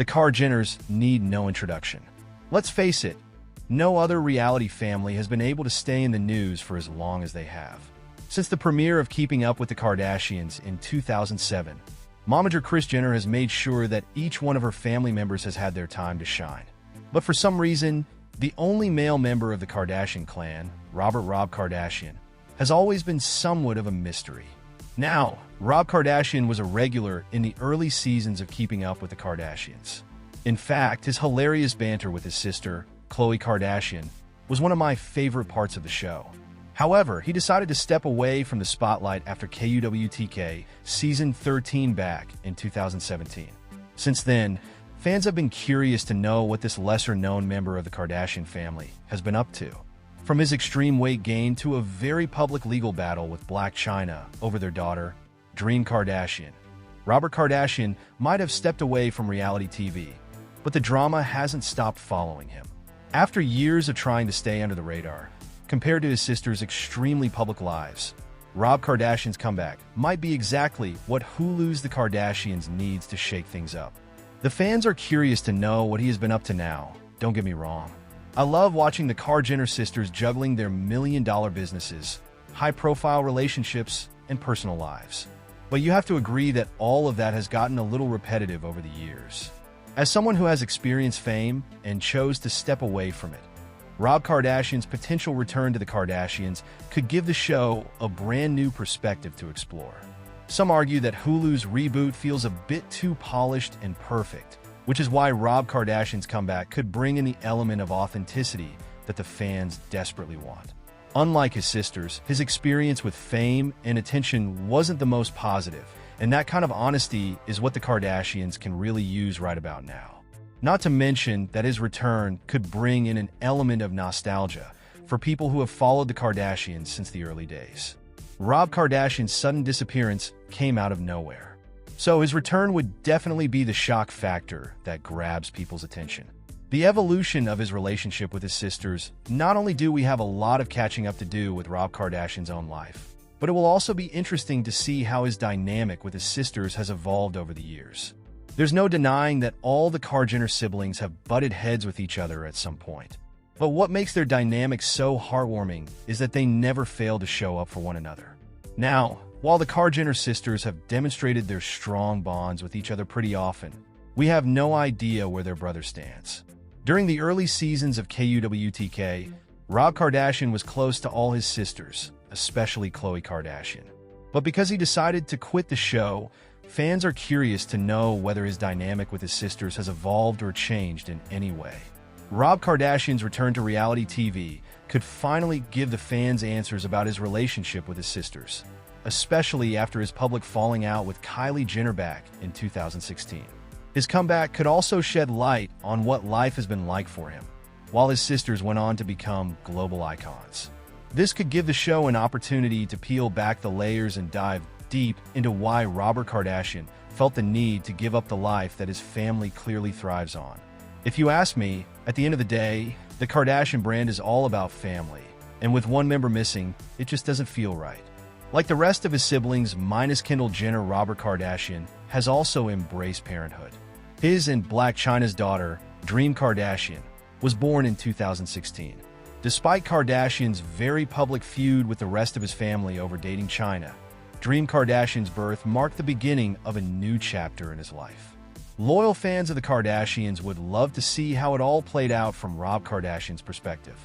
The Kardashians need no introduction. Let's face it, no other reality family has been able to stay in the news for as long as they have. Since the premiere of Keeping Up with the Kardashians in 2007, Momager Kris Jenner has made sure that each one of her family members has had their time to shine. But for some reason, the only male member of the Kardashian clan, Rob Kardashian, has always been somewhat of a mystery. Now, Rob Kardashian was a regular in the early seasons of Keeping Up with the Kardashians. In fact, his hilarious banter with his sister, Khloe Kardashian, was one of my favorite parts of the show. However, he decided to step away from the spotlight after KUWTK Season 13 back in 2017. Since then, fans have been curious to know what this lesser-known member of the Kardashian family has been up to. From his extreme weight gain to a very public legal battle with Blac Chyna over their daughter, Dream Kardashian, Robert Kardashian might have stepped away from reality TV, but the drama hasn't stopped following him. After years of trying to stay under the radar, compared to his sister's extremely public lives, Rob Kardashian's comeback might be exactly what Hulu's The Kardashians needs to shake things up. The fans are curious to know what he has been up to now, don't get me wrong. I love watching the Kardashian sisters juggling their million-dollar businesses, high-profile relationships, and personal lives. But you have to agree that all of that has gotten a little repetitive over the years. As someone who has experienced fame and chose to step away from it, Rob Kardashian's potential return to the Kardashians could give the show a brand new perspective to explore. Some argue that Hulu's reboot feels a bit too polished and perfect, which is why Rob Kardashian's comeback could bring in the element of authenticity that the fans desperately want. Unlike his sisters, his experience with fame and attention wasn't the most positive, and that kind of honesty is what the Kardashians can really use right about now. Not to mention that his return could bring in an element of nostalgia for people who have followed the Kardashians since the early days. Rob Kardashian's sudden disappearance came out of nowhere, so his return would definitely be the shock factor that grabs people's attention. The evolution of his relationship with his sisters, not only do we have a lot of catching up to do with Rob Kardashian's own life, but it will also be interesting to see how his dynamic with his sisters has evolved over the years. There's no denying that all the Kardashian siblings have butted heads with each other at some point. But what makes their dynamic so heartwarming is that they never fail to show up for one another. Now, while the Kardashian sisters have demonstrated their strong bonds with each other pretty often, we have no idea where their brother stands. During the early seasons of KUWTK, Rob Kardashian was close to all his sisters, especially Khloe Kardashian. But because he decided to quit the show, fans are curious to know whether his dynamic with his sisters has evolved or changed in any way. Rob Kardashian's return to reality TV could finally give the fans answers about his relationship with his sisters, especially after his public falling out with Kylie Jenner back in 2016. His comeback could also shed light on what life has been like for him, while his sisters went on to become global icons. This could give the show an opportunity to peel back the layers and dive deep into why Robert Kardashian felt the need to give up the life that his family clearly thrives on. If you ask me, at the end of the day, the Kardashian brand is all about family, and with one member missing, it just doesn't feel right. Like the rest of his siblings, minus Kendall Jenner, Robert Kardashian has also embraced parenthood. His and Blac Chyna's daughter, Dream Kardashian, was born in 2016. Despite Kardashian's very public feud with the rest of his family over dating Chyna, Dream Kardashian's birth marked the beginning of a new chapter in his life. Loyal fans of the Kardashians would love to see how it all played out from Rob Kardashian's perspective.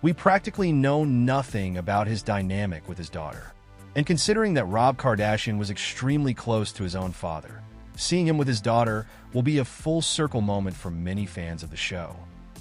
We practically know nothing about his dynamic with his daughter. And considering that Rob Kardashian was extremely close to his own father, seeing him with his daughter will be a full-circle moment for many fans of the show.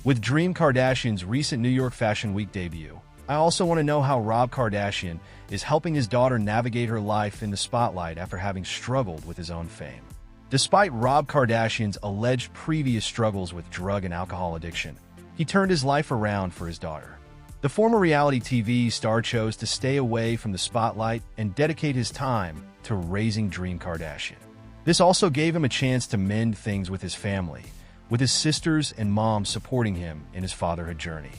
With Dream Kardashian's recent New York Fashion Week debut, I also want to know how Rob Kardashian is helping his daughter navigate her life in the spotlight after having struggled with his own fame. Despite Rob Kardashian's alleged previous struggles with drug and alcohol addiction, he turned his life around for his daughter. The former reality TV star chose to stay away from the spotlight and dedicate his time to raising Dream Kardashian. This also gave him a chance to mend things with his family, with his sisters and mom supporting him in his fatherhood journey.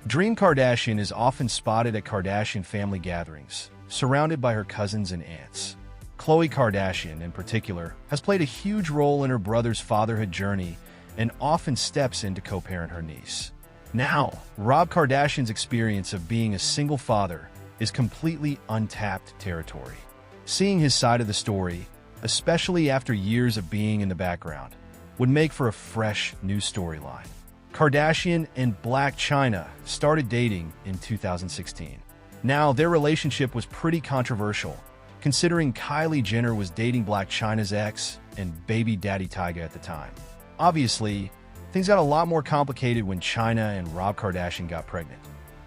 Dream Kardashian is often spotted at Kardashian family gatherings, surrounded by her cousins and aunts. Khloe Kardashian, in particular, has played a huge role in her brother's fatherhood journey and often steps in to co-parent her niece. Now, Rob Kardashian's experience of being a single father is completely untapped territory. Seeing his side of the story, especially after years of being in the background, would make for a fresh new storyline. Kardashian and Blac Chyna started dating in 2016. Now, their relationship was pretty controversial, considering Kylie Jenner was dating Blac Chyna's ex and baby daddy Tyga at the time. Obviously, things got a lot more complicated when Chyna and Rob Kardashian got pregnant.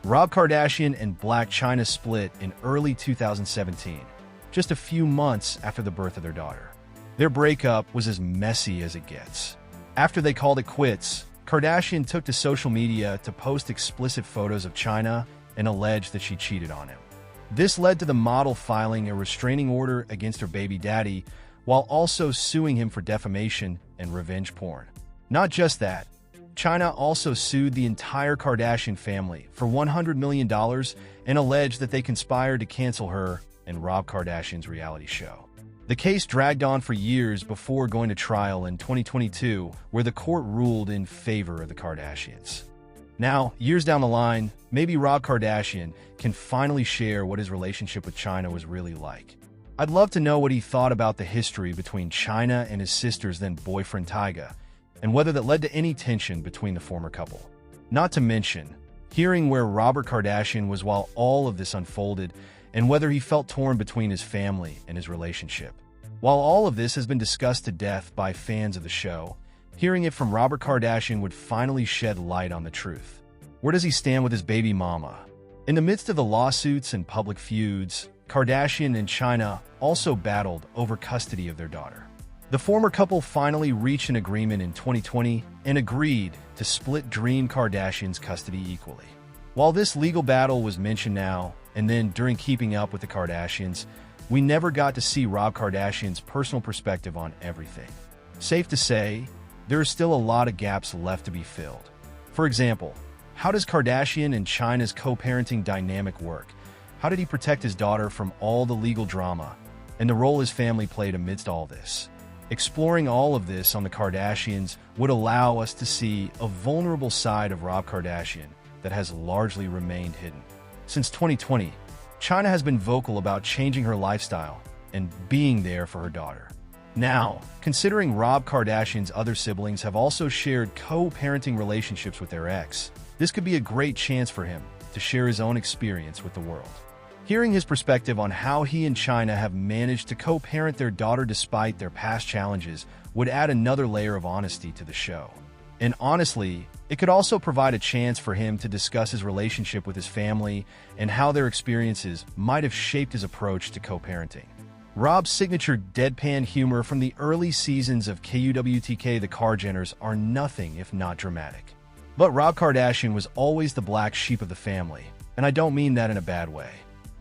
Rob Kardashian and Blac Chyna split in early 2017, just a few months after the birth of their daughter. Their breakup was as messy as it gets. After they called it quits, Kardashian took to social media to post explicit photos of Chyna and allege that she cheated on him. This led to the model filing a restraining order against her baby daddy, while also suing him for defamation and revenge porn. Not just that, Chyna also sued the entire Kardashian family for $100 million and alleged that they conspired to cancel her and Rob Kardashian's reality show. The case dragged on for years before going to trial in 2022, where the court ruled in favor of the Kardashians. Now, years down the line, maybe Rob Kardashian can finally share what his relationship with Chyna was really like. I'd love to know what he thought about the history between Chyna and his sister's then boyfriend Tyga, and whether that led to any tension between the former couple. Not to mention, hearing where Robert Kardashian was while all of this unfolded, and whether he felt torn between his family and his relationship. While all of this has been discussed to death by fans of the show, hearing it from Robert Kardashian would finally shed light on the truth. Where does he stand with his baby mama? In the midst of the lawsuits and public feuds, Kardashian and Chyna also battled over custody of their daughter. The former couple finally reached an agreement in 2020 and agreed to split Dream Kardashian's custody equally. While this legal battle was mentioned now and then during Keeping Up with the Kardashians, we never got to see Rob Kardashian's personal perspective on everything. Safe to say, there are still a lot of gaps left to be filled. For example, how does Kardashian and Chyna's co-parenting dynamic work? How did he protect his daughter from all the legal drama and the role his family played amidst all this? Exploring all of this on the Kardashians would allow us to see a vulnerable side of Rob Kardashian that has largely remained hidden. Since 2020, Chyna has been vocal about changing her lifestyle and being there for her daughter. Now, considering Rob Kardashian's other siblings have also shared co-parenting relationships with their ex, this could be a great chance for him to share his own experience with the world. Hearing his perspective on how he and Chyna have managed to co-parent their daughter despite their past challenges would add another layer of honesty to the show. And honestly, it could also provide a chance for him to discuss his relationship with his family and how their experiences might have shaped his approach to co-parenting. Rob's signature deadpan humor from the early seasons of KUWTK The Kardashians are nothing if not dramatic. But Rob Kardashian was always the black sheep of the family, and I don't mean that in a bad way.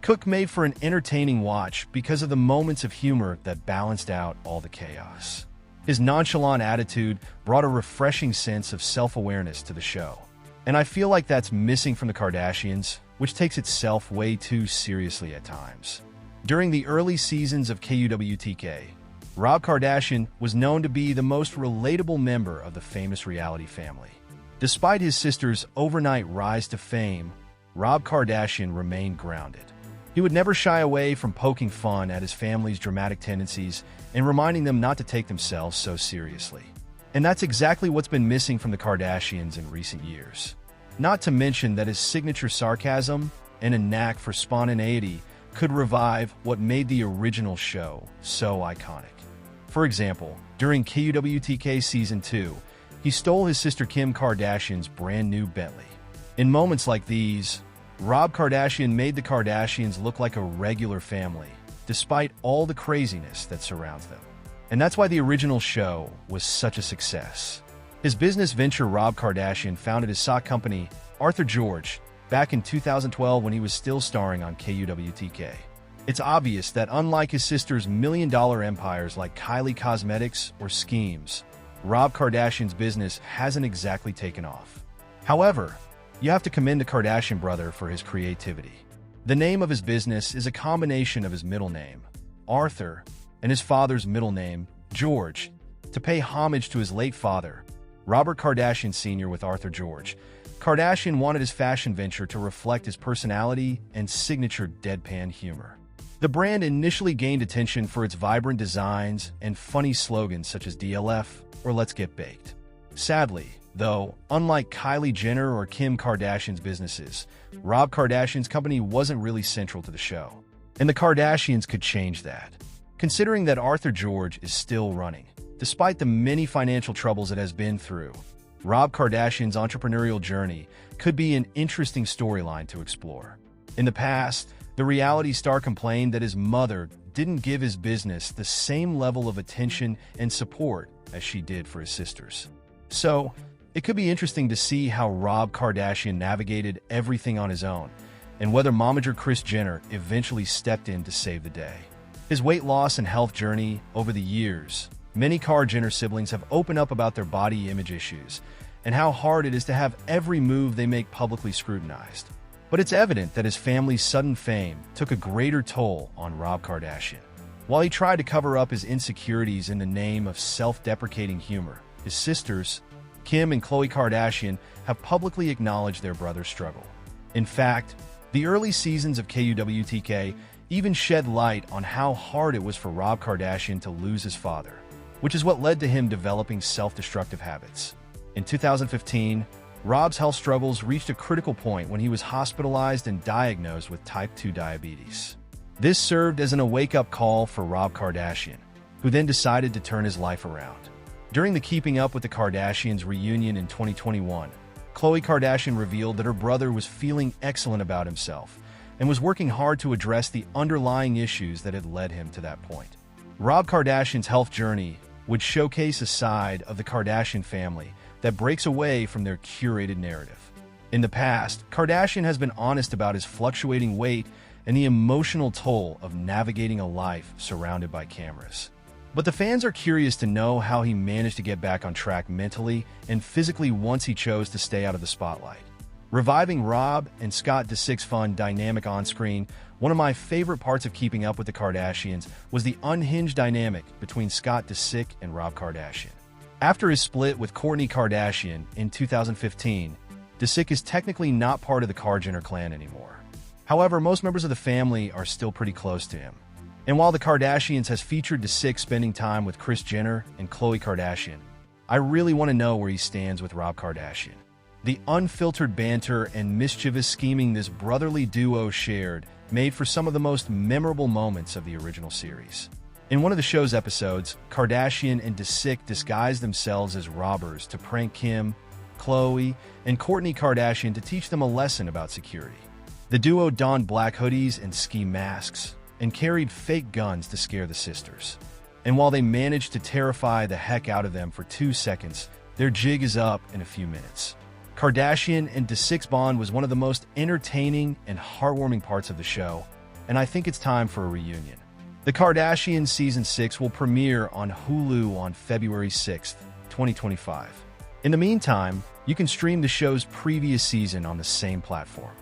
Cook made for an entertaining watch because of the moments of humor that balanced out all the chaos. His nonchalant attitude brought a refreshing sense of self-awareness to the show. And I feel like that's missing from the Kardashians, which takes itself way too seriously at times. During the early seasons of KUWTK, Rob Kardashian was known to be the most relatable member of the famous reality family. Despite his sister's overnight rise to fame, Rob Kardashian remained grounded. He would never shy away from poking fun at his family's dramatic tendencies and reminding them not to take themselves so seriously. And that's exactly what's been missing from the Kardashians in recent years. Not to mention that his signature sarcasm and a knack for spontaneity could revive what made the original show so iconic. For example, during KUWTK Season 2, he stole his sister Kim Kardashian's brand new Bentley. In moments like these, Rob Kardashian made the Kardashians look like a regular family, despite all the craziness that surrounds them. And that's why the original show was such a success. His business venture Rob Kardashian founded his sock company, Arthur George, back in 2012 when he was still starring on KUWTK. It's obvious that unlike his sister's million-dollar empires like Kylie Cosmetics or Schemes, Rob Kardashian's business hasn't exactly taken off. However, you have to commend the Kardashian brother for his creativity. The name of his business is a combination of his middle name, Arthur, and his father's middle name, George, to pay homage to his late father, Robert Kardashian Sr. with Arthur George. Kardashian wanted his fashion venture to reflect his personality and signature deadpan humor. The brand initially gained attention for its vibrant designs and funny slogans such as DLF or Let's Get Baked. Sadly, though, unlike Kylie Jenner or Kim Kardashian's businesses, Rob Kardashian's company wasn't really central to the show. And the Kardashians could change that. Considering that Arthur George is still running, despite the many financial troubles it has been through, Rob Kardashian's entrepreneurial journey could be an interesting storyline to explore. In the past, the reality star complained that his mother didn't give his business the same level of attention and support as she did for his sisters. So, it could be interesting to see how Rob Kardashian navigated everything on his own, and whether momager Kris Jenner eventually stepped in to save the day. His weight loss and health journey over the years, many Jenner siblings have opened up about their body image issues and how hard it is to have every move they make publicly scrutinized. But it's evident that his family's sudden fame took a greater toll on Rob Kardashian. While he tried to cover up his insecurities in the name of self-deprecating humor, his sisters, Kim and Khloe Kardashian, have publicly acknowledged their brother's struggle. In fact, the early seasons of KUWTK even shed light on how hard it was for Rob Kardashian to lose his father, which is what led to him developing self-destructive habits. In 2015, Rob's health struggles reached a critical point when he was hospitalized and diagnosed with type 2 diabetes. This served as an wake-up call for Rob Kardashian, who then decided to turn his life around. During the Keeping Up with the Kardashians reunion in 2021, Khloe Kardashian revealed that her brother was feeling excellent about himself and was working hard to address the underlying issues that had led him to that point. Rob Kardashian's health journey would showcase a side of the Kardashian family that breaks away from their curated narrative. In the past, Kardashian has been honest about his fluctuating weight and the emotional toll of navigating a life surrounded by cameras. But the fans are curious to know how he managed to get back on track mentally and physically once he chose to stay out of the spotlight. Reviving Rob and Scott Disick's fun dynamic on-screen, one of my favorite parts of Keeping Up with the Kardashians was the unhinged dynamic between Scott Disick and Rob Kardashian. After his split with Kourtney Kardashian in 2015, Disick is technically not part of the Jenner clan anymore. However, most members of the family are still pretty close to him. And while the Kardashians has featured Disick spending time with Kris Jenner and Khloe Kardashian, I really want to know where he stands with Rob Kardashian. The unfiltered banter and mischievous scheming this brotherly duo shared made for some of the most memorable moments of the original series. In one of the show's episodes, Kardashian and Disick disguised themselves as robbers to prank Kim, Khloe, and Kourtney Kardashian to teach them a lesson about security. The duo donned black hoodies and ski masks and carried fake guns to scare the sisters. And while they managed to terrify the heck out of them for 2 seconds, their jig is up in a few minutes. Kardashian and Disick's bond was one of the most entertaining and heartwarming parts of the show, and I think it's time for a reunion. The Kardashians Season 6 will premiere on Hulu on February 6th, 2025. In the meantime, you can stream the show's previous season on the same platform.